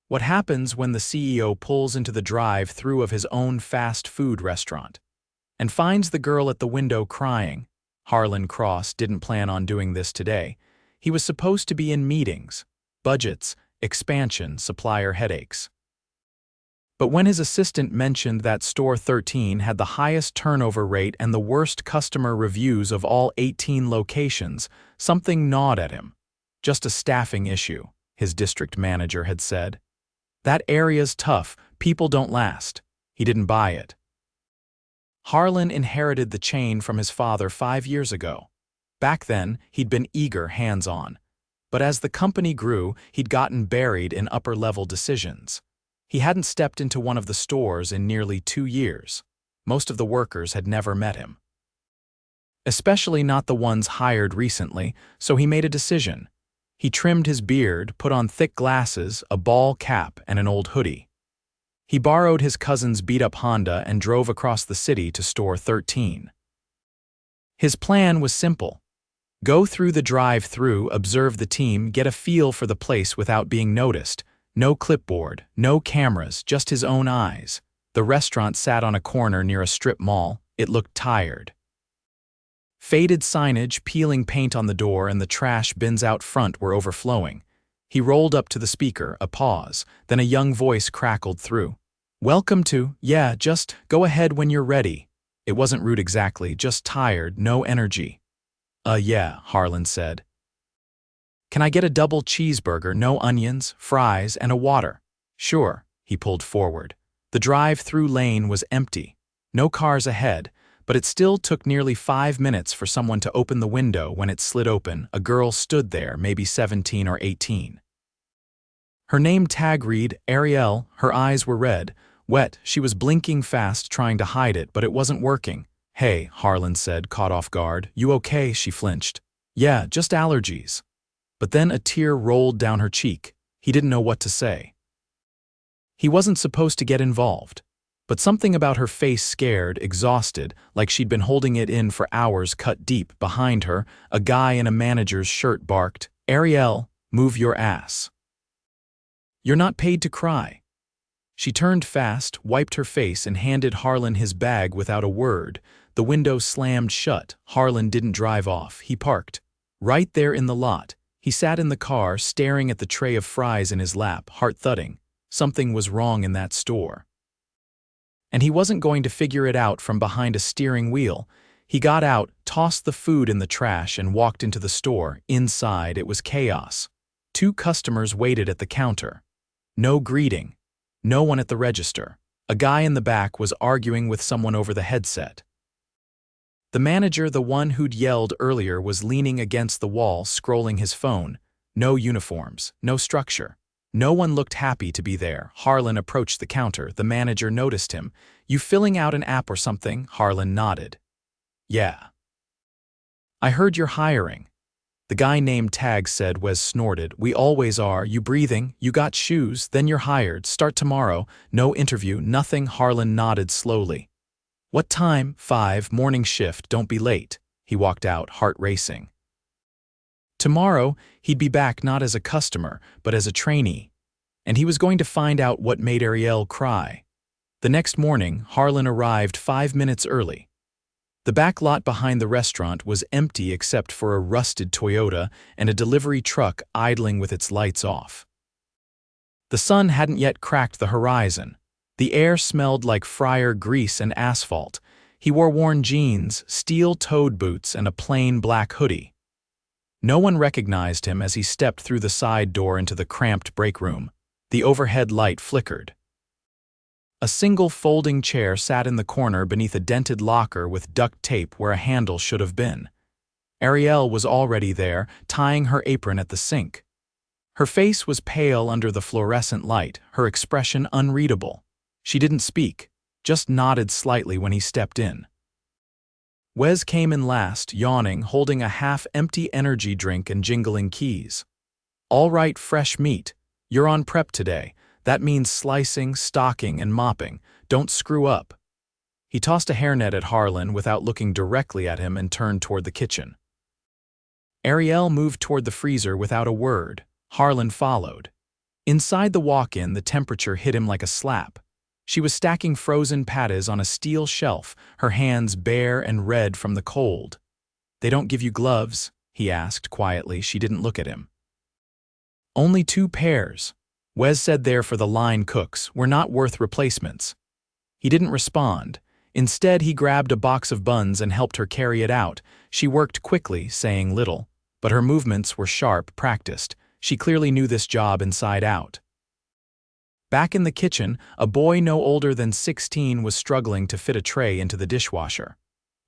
What happens when the CEO pulls into the drive-thru of his own fast food restaurant and finds the girl at the window crying? Harlan Cross didn't plan on doing this today. He was supposed to be in meetings, budgets, expansion, supplier headaches. But when his assistant mentioned that Store 13 had the highest turnover rate and the worst customer reviews of all 18 locations, something gnawed at him. Just a staffing issue, his district manager had said. That area's tough, people don't last. He didn't buy it. Harlan inherited the chain from his father 5 years ago. Back then, he'd been eager hands-on. But as the company grew, he'd gotten buried in upper-level decisions. He hadn't stepped into one of the stores in nearly 2 years. Most of the workers had never met him. Especially not the ones hired recently, so he made a decision. He trimmed his beard, put on thick glasses, a ball cap, and an old hoodie. He borrowed his cousin's beat-up Honda and drove across the city to Store 13. His plan was simple. Go through the drive-thru, observe the team, get a feel for the place without being noticed. No clipboard, no cameras, just his own eyes. The restaurant sat on a corner near a strip mall. It looked tired. Faded signage, peeling paint on the door, and the trash bins out front were overflowing. He rolled up to the speaker, a pause, then a young voice crackled through. "Welcome to, yeah, just go ahead when you're ready." It wasn't rude exactly, just tired, no energy. Yeah," Harlan said. "Can I get a double cheeseburger, no onions, fries, and a water?" "Sure," he pulled forward. The drive-thru lane was empty. No cars ahead, but it still took nearly 5 minutes for someone to open the window. When it slid open, a girl stood there, maybe 17 or 18. Her name tag read Arielle. Her eyes were red, wet. She was blinking fast, trying to hide it, but it wasn't working. "Hey," Harlan said, caught off guard. "You okay?" She flinched. "Yeah, just allergies." But then a tear rolled down her cheek. He didn't know what to say. He wasn't supposed to get involved. But something about her face, scared, exhausted, like she'd been holding it in for hours, cut deep. Behind her, a guy in a manager's shirt barked, "Arielle, move your ass. You're not paid to cry." She turned fast, wiped her face, and handed Harlan his bag without a word. The window slammed shut. Harlan didn't drive off. He parked. Right there in the lot. He sat in the car, staring at the tray of fries in his lap, heart thudding. Something was wrong in that store. And he wasn't going to figure it out from behind a steering wheel. He got out, tossed the food in the trash, and walked into the store. Inside, it was chaos. 2 customers waited at the counter. No greeting. No one at the register. A guy in the back was arguing with someone over the headset. The manager, the one who'd yelled earlier, was leaning against the wall, scrolling his phone. No uniforms, no structure. No one looked happy to be there. Harlan approached the counter. The manager noticed him. "You filling out an app or something?" Harlan nodded. "Yeah." "I heard you're hiring." The guy named Tag said. Wes snorted. "We always are. You breathing? You got shoes? Then you're hired. Start tomorrow. No interview, nothing." Harlan nodded slowly. "What time?" 5, morning shift, don't be late." He walked out, heart racing. Tomorrow, he'd be back not as a customer, but as a trainee. And he was going to find out what made Arielle cry. The next morning, Harlan arrived 5 minutes early. The back lot behind the restaurant was empty except for a rusted Toyota and a delivery truck idling with its lights off. The sun hadn't yet cracked the horizon. The air smelled like fryer grease and asphalt. He wore worn jeans, steel-toed boots, and a plain black hoodie. No one recognized him as he stepped through the side door into the cramped break room. The overhead light flickered. A single folding chair sat in the corner beneath a dented locker with duct tape where a handle should have been. Arielle was already there, tying her apron at the sink. Her face was pale under the fluorescent light, her expression unreadable. She didn't speak, just nodded slightly when he stepped in. Wes came in last, yawning, holding a half-empty energy drink and jingling keys. "All right, fresh meat. You're on prep today. That means slicing, stocking, and mopping. Don't screw up." He tossed a hairnet at Harlan without looking directly at him and turned toward the kitchen. Arielle moved toward the freezer without a word. Harlan followed. Inside the walk-in, the temperature hit him like a slap. She was stacking frozen patties on a steel shelf, her hands bare and red from the cold. "They don't give you gloves?" he asked quietly. She didn't look at him. "Only 2 pairs. Wes said they're for the line cooks. We're not worth replacements." He didn't respond. Instead, he grabbed a box of buns and helped her carry it out. She worked quickly, saying little, but her movements were sharp, practiced. She clearly knew this job inside out. Back in the kitchen, a boy no older than 16 was struggling to fit a tray into the dishwasher.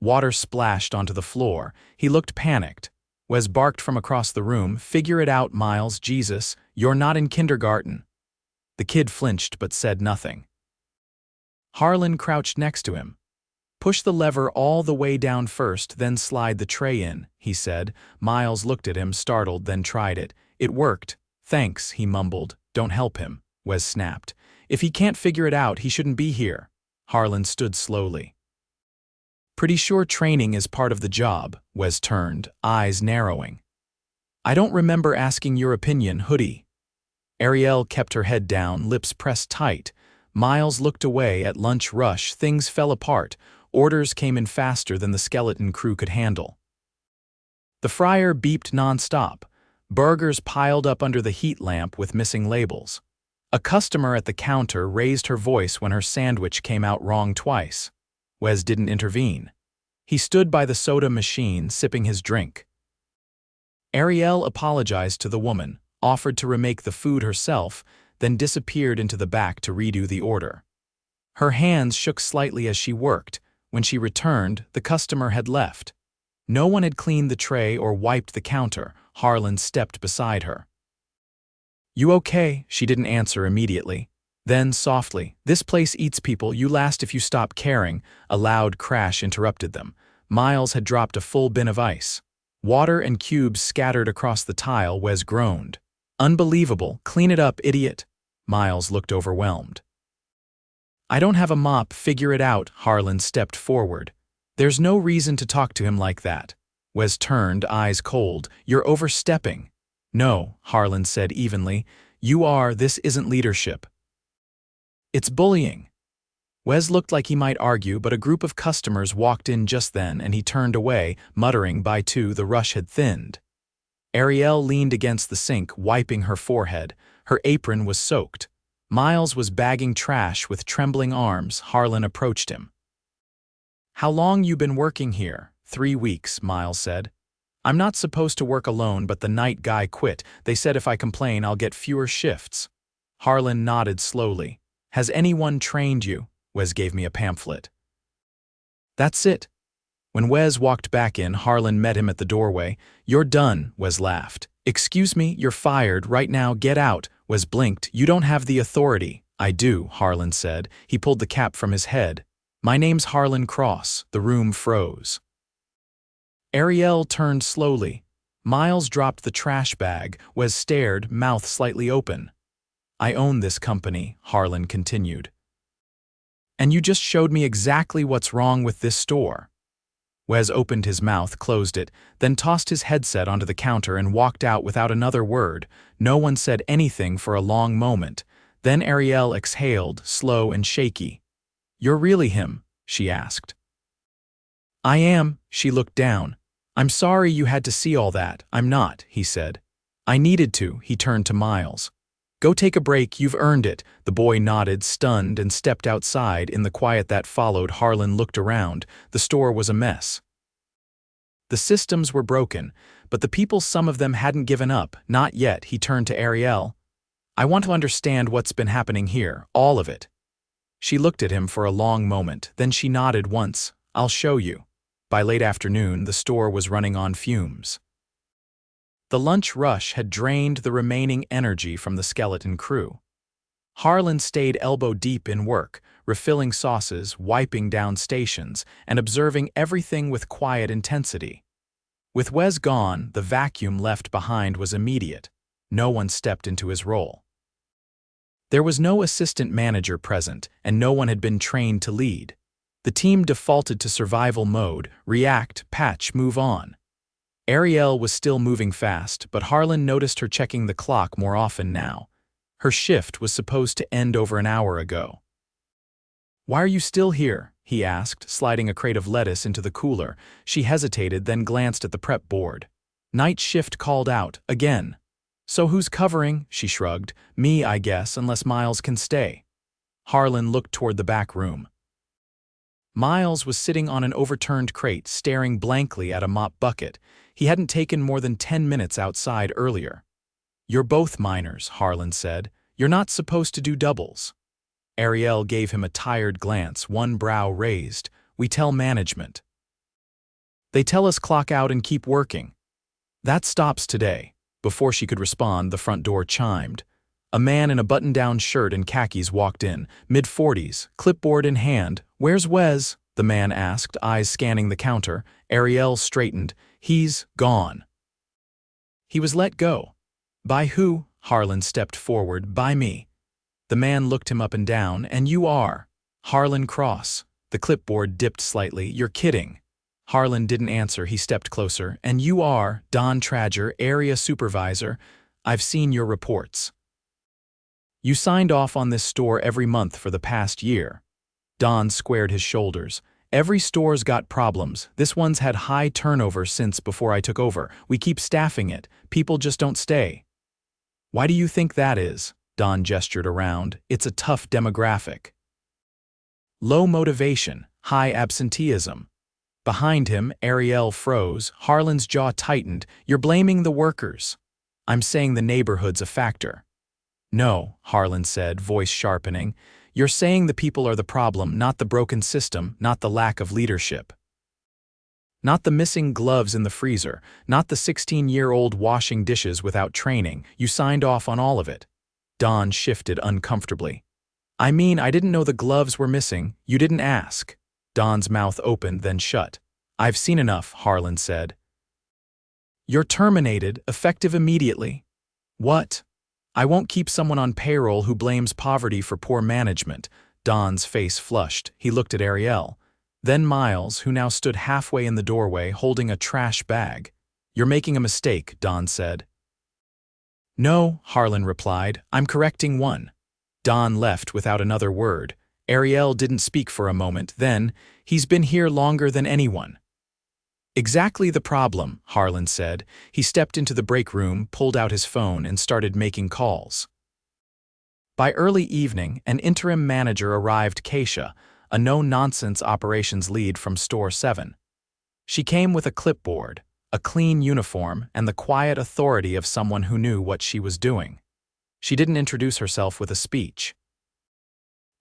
Water splashed onto the floor. He looked panicked. Wes barked from across the room, "Figure it out, Miles, Jesus, you're not in kindergarten." The kid flinched but said nothing. Harlan crouched next to him. "Push the lever all the way down first, then slide the tray in," he said. Miles looked at him, startled, then tried it. "It worked." "Thanks," he mumbled. "Don't help him," Wes snapped. "If he can't figure it out, he shouldn't be here." Harlan stood slowly. "Pretty sure training is part of the job," Wes turned, eyes narrowing. "I don't remember asking your opinion, Hoodie." Arielle kept her head down, lips pressed tight. Miles looked away. At lunch rush, things fell apart. Orders came in faster than the skeleton crew could handle. The fryer beeped nonstop. Burgers piled up under the heat lamp with missing labels. A customer at the counter raised her voice when her sandwich came out wrong twice. Wes didn't intervene. He stood by the soda machine, sipping his drink. Arielle apologized to the woman, offered to remake the food herself, then disappeared into the back to redo the order. Her hands shook slightly as she worked. When she returned, the customer had left. No one had cleaned the tray or wiped the counter. Harlan stepped beside her. "You okay?" She didn't answer immediately. Then, softly, "This place eats people. You last if you stop caring." A loud crash interrupted them. Miles had dropped a full bin of ice. Water and cubes scattered across the tile. Wes groaned. "Unbelievable. Clean it up, idiot." Miles looked overwhelmed. "I don't have a mop. Figure it out." Harlan stepped forward. "There's no reason to talk to him like that." Wes turned, eyes cold. "You're overstepping." "No," Harlan said evenly. "You are. This isn't leadership. It's bullying." Wes looked like he might argue, but a group of customers walked in just then, and he turned away, muttering, "By 2, the rush had thinned." Arielle leaned against the sink, wiping her forehead. Her apron was soaked. Miles was bagging trash with trembling arms. Harlan approached him. "How long you been working here?" 3 weeks, Miles said. "I'm not supposed to work alone, but the night guy quit. They said if I complain, I'll get fewer shifts." Harlan nodded slowly. "Has anyone trained you?" Wes gave me a pamphlet. "That's it." When Wes walked back in, Harlan met him at the doorway. "You're done," Wes laughed. "Excuse me, you're fired. Right now, get out." Wes blinked. "You don't have the authority." "I do," Harlan said. He pulled the cap from his head. "My name's Harlan Cross." The room froze. Arielle turned slowly. Miles dropped the trash bag. Wes stared, mouth slightly open. "I own this company," Harlan continued. "And you just showed me exactly what's wrong with this store." Wes opened his mouth, closed it, then tossed his headset onto the counter and walked out without another word. No one said anything for a long moment. Then Arielle exhaled, slow and shaky. "You're really him?" she asked. "I am." She looked down. "I'm sorry you had to see all that." "I'm not," he said. "I needed to." He turned to Miles. "Go take a break, you've earned it." The boy nodded, stunned, and stepped outside. In the quiet that followed, Harlan looked around. The store was a mess. The systems were broken, but the people, some of them hadn't given up. Not yet. He turned to Arielle. "I want to understand what's been happening here, all of it." She looked at him for a long moment, then she nodded once. "I'll show you." By late afternoon, the store was running on fumes. The lunch rush had drained the remaining energy from the skeleton crew. Harlan stayed elbow-deep in work, refilling sauces, wiping down stations, and observing everything with quiet intensity. With Wes gone, the vacuum left behind was immediate. No one stepped into his role. There was no assistant manager present, and no one had been trained to lead. The team defaulted to survival mode: react, patch, move on. Arielle was still moving fast, but Harlan noticed her checking the clock more often now. Her shift was supposed to end over an hour ago. "Why are you still here?" he asked, sliding a crate of lettuce into the cooler. She hesitated, then glanced at the prep board. Night shift called out, again. "So who's covering?" she shrugged. "Me, I guess, unless Miles can stay." Harlan looked toward the back room. Miles was sitting on an overturned crate, staring blankly at a mop bucket. He hadn't taken more than 10 minutes outside earlier. "You're both minors," Harlan said. "You're not supposed to do doubles." Arielle gave him a tired glance, one brow raised. "We tell management. They tell us clock out and keep working." "That stops today." Before she could respond, the front door chimed. A man in a button-down shirt and khakis walked in, mid-40s, clipboard in hand. "Where's Wes?" the man asked, eyes scanning the counter. Arielle straightened. "He's gone." "He was let go." "By who?" Harlan stepped forward. "By me." The man looked him up and down. "And you are?" "Harlan Cross." The clipboard dipped slightly. "You're kidding." Harlan didn't answer. He stepped closer. "And you are?" "Don Tradger, area supervisor." "I've seen your reports. You signed off on this store every month for the past year." Don squared his shoulders. "Every store's got problems. This one's had high turnover since before I took over. We keep staffing it. People just don't stay." "Why do you think that is?" Don gestured around. "It's a tough demographic. Low motivation, high absenteeism." Behind him, Arielle froze. Harlan's jaw tightened. "You're blaming the workers." "I'm saying the neighborhood's a factor." "No," Harlan said, voice sharpening. "You're saying the people are the problem, not the broken system, not the lack of leadership. Not the missing gloves in the freezer, not the 16-year-old washing dishes without training. You signed off on all of it." Don shifted uncomfortably. "I mean, I didn't know the gloves were missing. You didn't ask." Don's mouth opened, then shut. "I've seen enough," Harlan said. "You're terminated, effective immediately." "What?" "I won't keep someone on payroll who blames poverty for poor management." Don's face flushed. He looked at Arielle. Then Miles, who now stood halfway in the doorway, holding a trash bag. "You're making a mistake," Don said. "No," Harlan replied. "I'm correcting one." Don left without another word. Arielle didn't speak for a moment. Then, "He's been here longer than anyone." "Exactly the problem," Harlan said. He stepped into the break room, pulled out his phone, and started making calls. By early evening, an interim manager arrived, Keisha, a no-nonsense operations lead from Store 7. She came with a clipboard, a clean uniform, and the quiet authority of someone who knew what she was doing. She didn't introduce herself with a speech.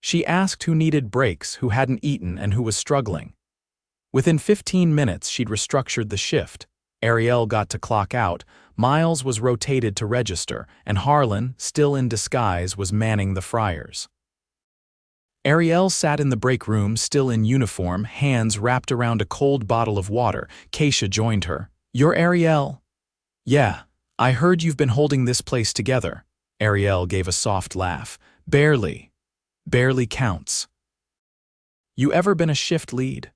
She asked who needed breaks, who hadn't eaten, and who was struggling. Within 15 minutes, she'd restructured the shift. Arielle got to clock out, Miles was rotated to register, and Harlan, still in disguise, was manning the fryers. Arielle sat in the break room, still in uniform, hands wrapped around a cold bottle of water. Keisha joined her. "You're Arielle?" "Yeah. I heard you've been holding this place together." Arielle gave a soft laugh. "Barely. Barely counts." "You ever been a shift lead?"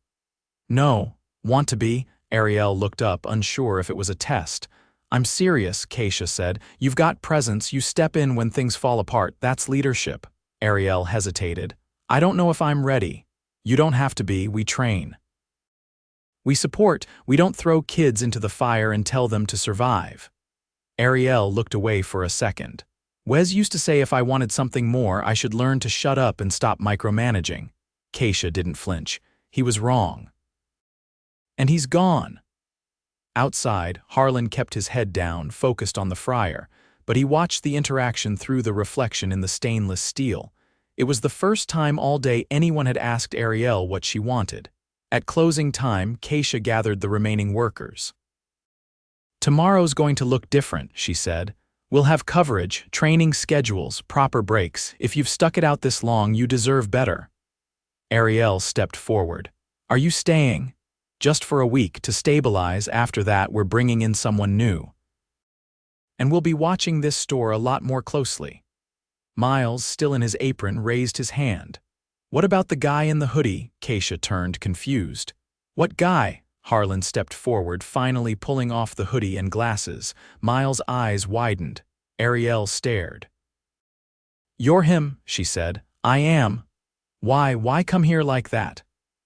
"No. Want to be?" Arielle looked up, unsure if it was a test. "I'm serious," Keisha said. "You've got presence, you step in when things fall apart, that's leadership." Arielle hesitated. "I don't know if I'm ready." "You don't have to be, we train. We support, we don't throw kids into the fire and tell them to survive." Arielle looked away for a second. "Wes used to say if I wanted something more, I should learn to shut up and stop micromanaging." Keisha didn't flinch. "He was wrong. And he's gone." Outside, Harlan kept his head down, focused on the fryer, but he watched the interaction through the reflection in the stainless steel. It was the first time all day anyone had asked Arielle what she wanted. At closing time, Keisha gathered the remaining workers. "Tomorrow's going to look different," she said. "We'll have coverage, training schedules, proper breaks. If you've stuck it out this long, you deserve better." Arielle stepped forward. "Are you staying?" "Just for a week, to stabilize. After that, we're bringing in someone new. And we'll be watching this store a lot more closely." Miles, still in his apron, raised his hand. "What about the guy in the hoodie?" Keisha turned, confused. "What guy?" Harlan stepped forward, finally pulling off the hoodie and glasses. Miles' eyes widened. Arielle stared. You're him, she said. I am. Why come here like that?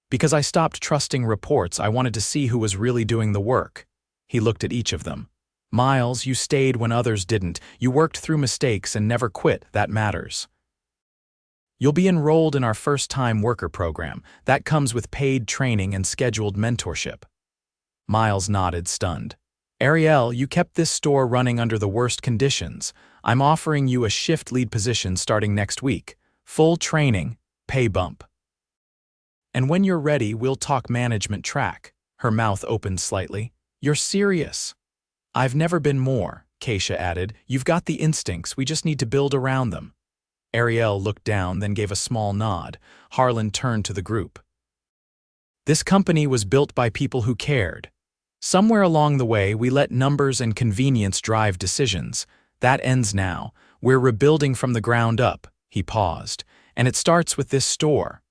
Because I stopped trusting reports. I wanted to see who was really doing the work. He looked at each of them. Miles, you stayed when others didn't. You worked through mistakes and never quit. That matters. You'll be enrolled in our first-time worker program. That comes with paid training and scheduled mentorship. Miles nodded, stunned. Arielle, you kept this store running under the worst conditions. I'm offering you a shift lead position starting next week. Full training, pay bump. And when you're ready, we'll talk management track. Her mouth opened slightly. You're serious? I've never been more, Keisha added. You've got the instincts, we just need to build around them. Arielle looked down, then gave a small nod. Harlan turned to the group. This company was built by people who cared. Somewhere along the way, we let numbers and convenience drive decisions. That ends now. We're rebuilding from the ground up. He paused. And it starts with this store.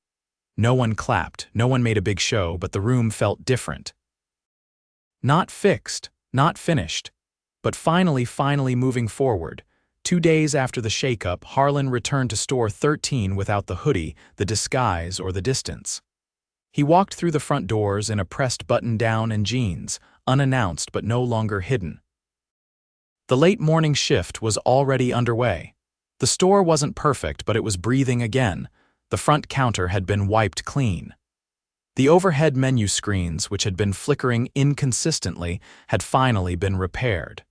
No one clapped, no one made a big show, but the room felt different. Not fixed, not finished, but finally moving forward. 2 days after the shakeup, Harlan returned to store 13 without the hoodie, the disguise, or the distance. He walked through the front doors in a pressed button-down and jeans, unannounced but no longer hidden. The late morning shift was already underway. The store wasn't perfect, but it was breathing again. The front counter had been wiped clean. The overhead menu screens, which had been flickering inconsistently, had finally been repaired.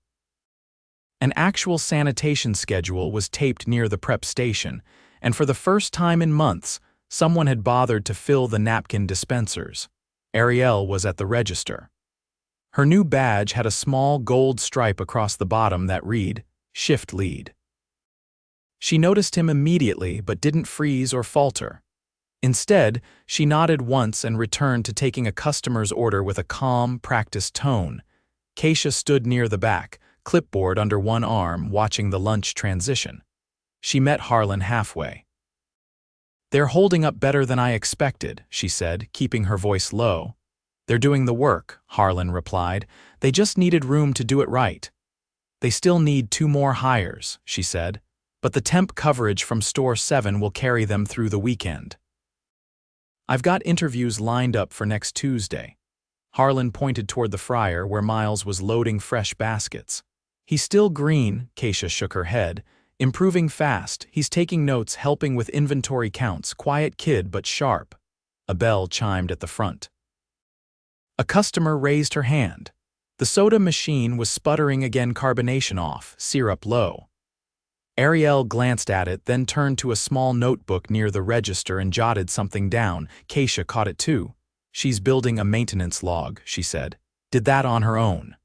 An actual sanitation schedule was taped near the prep station, and for the first time in months, someone had bothered to fill the napkin dispensers. Arielle was at the register. Her new badge had a small gold stripe across the bottom that read, Shift Lead. She noticed him immediately but didn't freeze or falter. Instead, she nodded once and returned to taking a customer's order with a calm, practiced tone. Keisha stood near the back, clipboard under one arm, watching the lunch transition. She met Harlan halfway. They're holding up better than I expected, she said, keeping her voice low. They're doing the work, Harlan replied. They just needed room to do it right. They still need 2 more hires, she said, but the temp coverage from Store 7 will carry them through the weekend. I've got interviews lined up for next Tuesday. Harlan pointed toward the fryer where Miles was loading fresh baskets. He's still green, Keisha shook her head. Improving fast, he's taking notes, helping with inventory counts, quiet kid but sharp. A bell chimed at the front. A customer raised her hand. The soda machine was sputtering again, carbonation off, syrup low. Arielle glanced at it, then turned to a small notebook near the register and jotted something down. Keisha caught it too. She's building a maintenance log, she said. Did that on her own.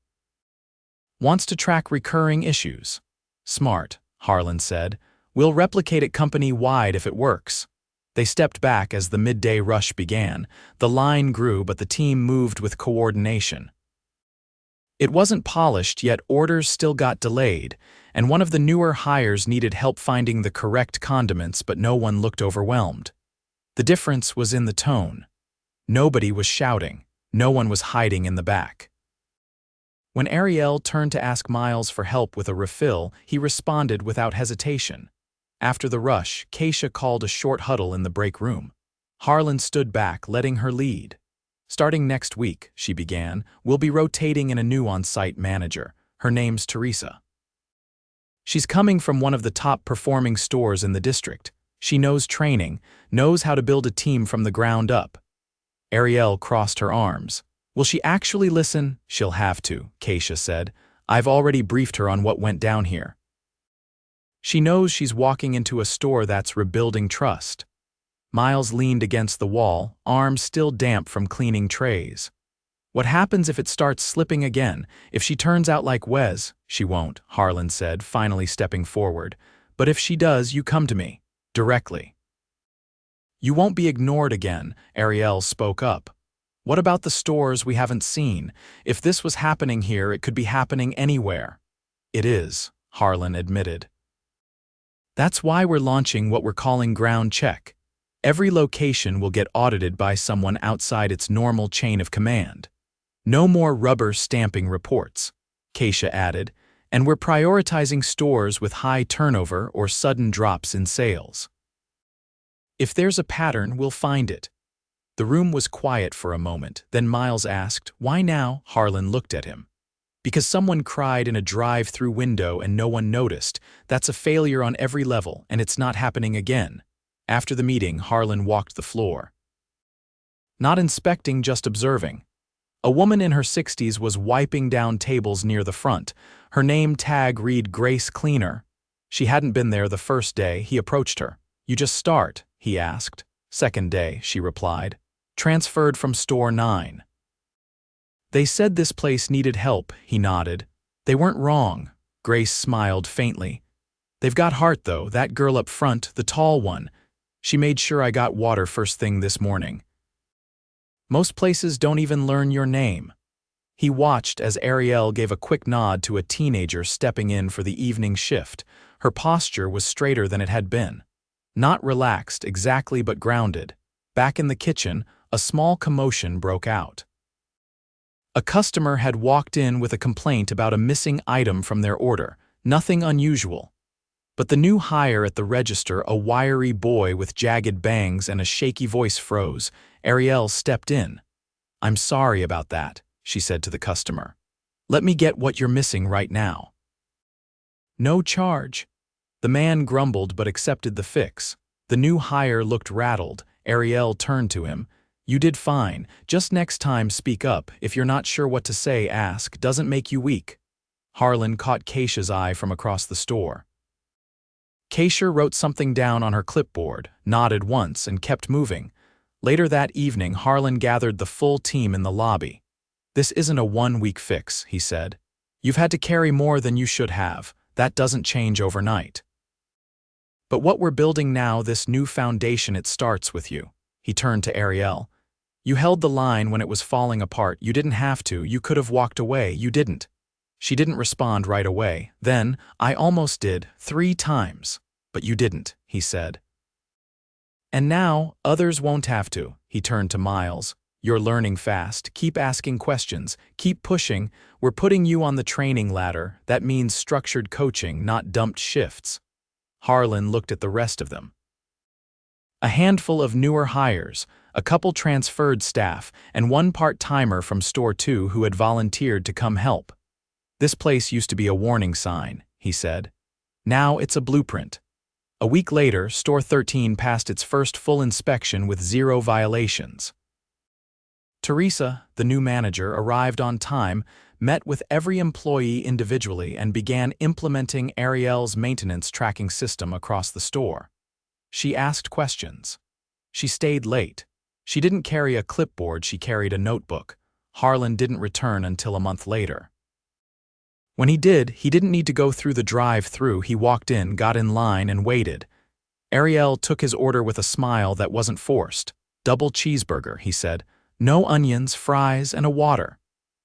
Wants to track recurring issues. Smart, Harlan said. We'll replicate it company-wide if it works. They stepped back as the midday rush began. The line grew, but the team moved with coordination. It wasn't polished, yet orders still got delayed, and one of the newer hires needed help finding the correct condiments, but no one looked overwhelmed. The difference was in the tone. Nobody was shouting. No one was hiding in the back. When Arielle turned to ask Miles for help with a refill, he responded without hesitation. After the rush, Keisha called a short huddle in the break room. Harlan stood back, letting her lead. Starting next week, she began, we'll be rotating in a new on-site manager. Her name's Teresa. She's coming from one of the top-performing stores in the district. She knows training, knows how to build a team from the ground up. Arielle crossed her arms. Will she actually listen? She'll have to, Keisha said. I've already briefed her on what went down here. She knows she's walking into a store that's rebuilding trust. Miles leaned against the wall, arms still damp from cleaning trays. What happens if it starts slipping again? If she turns out like Wes? She won't, Harlan said, finally stepping forward. But if she does, you come to me. Directly. You won't be ignored again, Arielle spoke up. What about the stores we haven't seen? If this was happening here, it could be happening anywhere. It is, Harlan admitted. That's why we're launching what we're calling Ground Check. Every location will get audited by someone outside its normal chain of command. No more rubber stamping reports, Keisha added, And we're prioritizing stores with high turnover or sudden drops in sales. If there's a pattern, we'll find it." The room was quiet for a moment, then Miles asked, "Why now?" Harlan looked at him. "Because someone cried in a drive-through window and no one noticed. That's a failure on every level, and it's not happening again." After the meeting, Harlan walked the floor. Not inspecting, just observing. A woman in her 60s was wiping down tables near the front. Her name tag read Grace Cleaner. She hadn't been there the first day. He approached her. "You just start?" he asked. "Second day," she replied. "Transferred from store 9. "They said this place needed help," he nodded. "They weren't wrong." Grace smiled faintly. "They've got heart, though. That girl up front, the tall one. She made sure I got water first thing this morning." "Most places don't even learn your name." He watched as Arielle gave a quick nod to a teenager stepping in for the evening shift. Her posture was straighter than it had been. Not relaxed exactly, but grounded. Back in the kitchen, a small commotion broke out. A customer had walked in with a complaint about a missing item from their order. Nothing unusual. But the new hire at the register, a wiry boy with jagged bangs and a shaky voice, froze. Arielle stepped in. "I'm sorry about that," she said to the customer. "Let me get what you're missing right now." "No charge." The man grumbled but accepted the fix. The new hire looked rattled. Arielle turned to him. "You did fine. Just next time speak up. If you're not sure what to say, ask. Doesn't make you weak." Harlan caught Keisha's eye from across the store. Keisha wrote something down on her clipboard, nodded once, and kept moving. Later that evening, Harlan gathered the full team in the lobby. "This isn't a one-week fix," he said. "You've had to carry more than you should have. That doesn't change overnight. But what we're building now, this new foundation, it starts with you." He turned to Arielle. "You held the line when it was falling apart. You didn't have to. You could have walked away. You didn't." She didn't respond right away. Then, "I almost did, 3 times. But you didn't," he said. "And now, others won't have to." He turned to Miles. "You're learning fast. Keep asking questions. Keep pushing. We're putting you on the training ladder. That means structured coaching, not dumped shifts." Harlan looked at the rest of them. A handful of newer hires, a couple transferred staff, and one part-timer from Store 2 who had volunteered to come help. "This place used to be a warning sign," he said. "Now it's a blueprint." A week later, Store 13 passed its first full inspection with 0 violations. Teresa, the new manager, arrived on time, met with every employee individually, and began implementing Arielle's maintenance tracking system across the store. She asked questions. She stayed late. She didn't carry a clipboard, she carried a notebook. Harlan didn't return until a month later. When he did, he didn't need to go through the drive-thru. He walked in, got in line, and waited. Arielle took his order with a smile that wasn't forced. "Double cheeseburger," he said. "No onions, fries, and a water."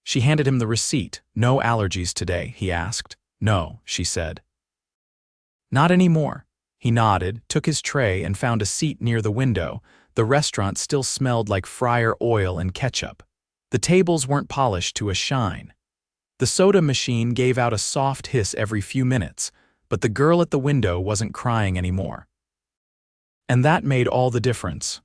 She handed him the receipt. "No allergies today?" he asked. "No," she said. "Not anymore." He nodded, took his tray, and found a seat near the window. The restaurant still smelled like fryer oil and ketchup. The tables weren't polished to a shine. The soda machine gave out a soft hiss every few minutes, but the girl at the window wasn't crying anymore. And that made all the difference.